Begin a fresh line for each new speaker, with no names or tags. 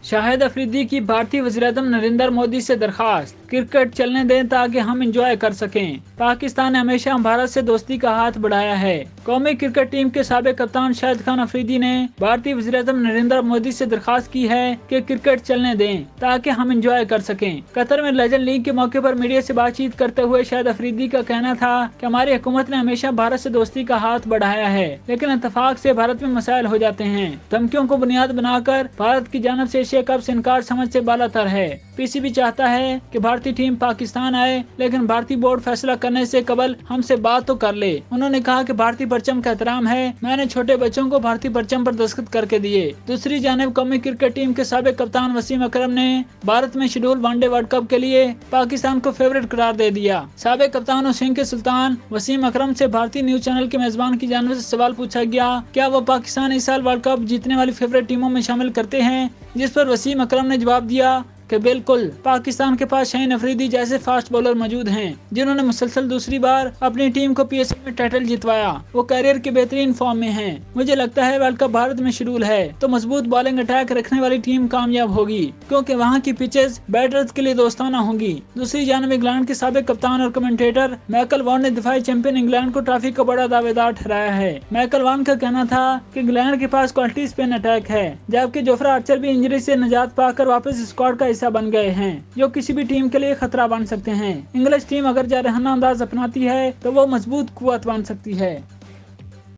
शाहिद अफरीदी की भारतीय वज़ीर-ए-आज़म नरेंद्र मोदी से दरखास्त, क्रिकेट चलने दें ताकि हम एंजॉय कर सकें। पाकिस्तान ने हमेशा भारत से दोस्ती का हाथ बढ़ाया है। कौमी क्रिकेट टीम के साबिक कप्तान शाहिद खान अफरीदी ने भारतीय वज़ीर-ए-आज़म नरेंद्र मोदी से दरखास्त की है कि क्रिकेट चलने दें ताकि हम एंजॉय कर सकें। कतर में लेजेंड लीग के मौके पर मीडिया से बातचीत करते हुए शाहिद अफरीदी का कहना था कि हमारी हुकूमत ने हमेशा भारत से दोस्ती का हाथ बढ़ाया है, लेकिन इत्तेफाक से भारत में मसाइल हो जाते हैं। धमकियों को बुनियाद बनाकर भारत की जानिब से एशिया कप से इनकार समझ से बालातर है। पीसीबी चाहता है कि भारतीय टीम पाकिस्तान आए, लेकिन भारतीय बोर्ड फैसला करने से कबल हमसे बात तो कर ले। उन्होंने कहा कि भारतीय परचम का एहतराम है, मैंने छोटे बच्चों को भारतीय परचम पर दस्तखत करके दिए। दूसरी जानिब कौमी क्रिकेट टीम के साबिक कप्तान वसीम अकरम ने भारत में शेड्यूल वनडे वर्ल्ड कप के लिए पाकिस्तान को फेवरेट करार दे दिया। साबिक कप्तान और सिंह के सुल्तान वसीम अकरम से भारतीय न्यूज चैनल के मेजबान की जानिब से सवाल पूछा गया, क्या वो पाकिस्तान इस साल वर्ल्ड कप जीतने वाली फेवरेट टीमों में शामिल करते हैं, जिस पर वसीम अकरम ने जवाब दिया कि बिल्कुल, पाकिस्तान के पास शाहीन अफरीदी जैसे फास्ट बॉलर मौजूद हैं जिन्होंने मुसलसल दूसरी बार अपनी टीम को पीएसएल में टाइटल जितवाया। वो कैरियर के बेहतरीन फॉर्म में हैं। मुझे लगता है वर्ल्ड कप भारत में शेड्यूल है तो मजबूत बॉलिंग अटैक रखने वाली टीम कामयाब होगी, क्योंकि वहाँ की पिचेस बैटर्स के लिए दोस्ताना होंगी। दूसरी जानब इंग्लैंड के साबिक कप्तान और कमेंटेटर माइकल वॉन ने दिफाई चैंपियन इंग्लैंड को ट्रॉफी का बड़ा दावेदार ठहराया है। माइकल वॉन का कहना था कि इंग्लैंड के पास क्वालिटी स्पिन अटैक है, जबकि जोफ्रा आर्चर भी इंजरी से निजात पाकर वापस स्क्वाड का बन गए हैं, जो किसी भी टीम के लिए खतरा बन सकते हैं। इंग्लिश टीम अगर जारहाना अंदाज अपनाती है तो वो मजबूत कुव्वत बन सकती है।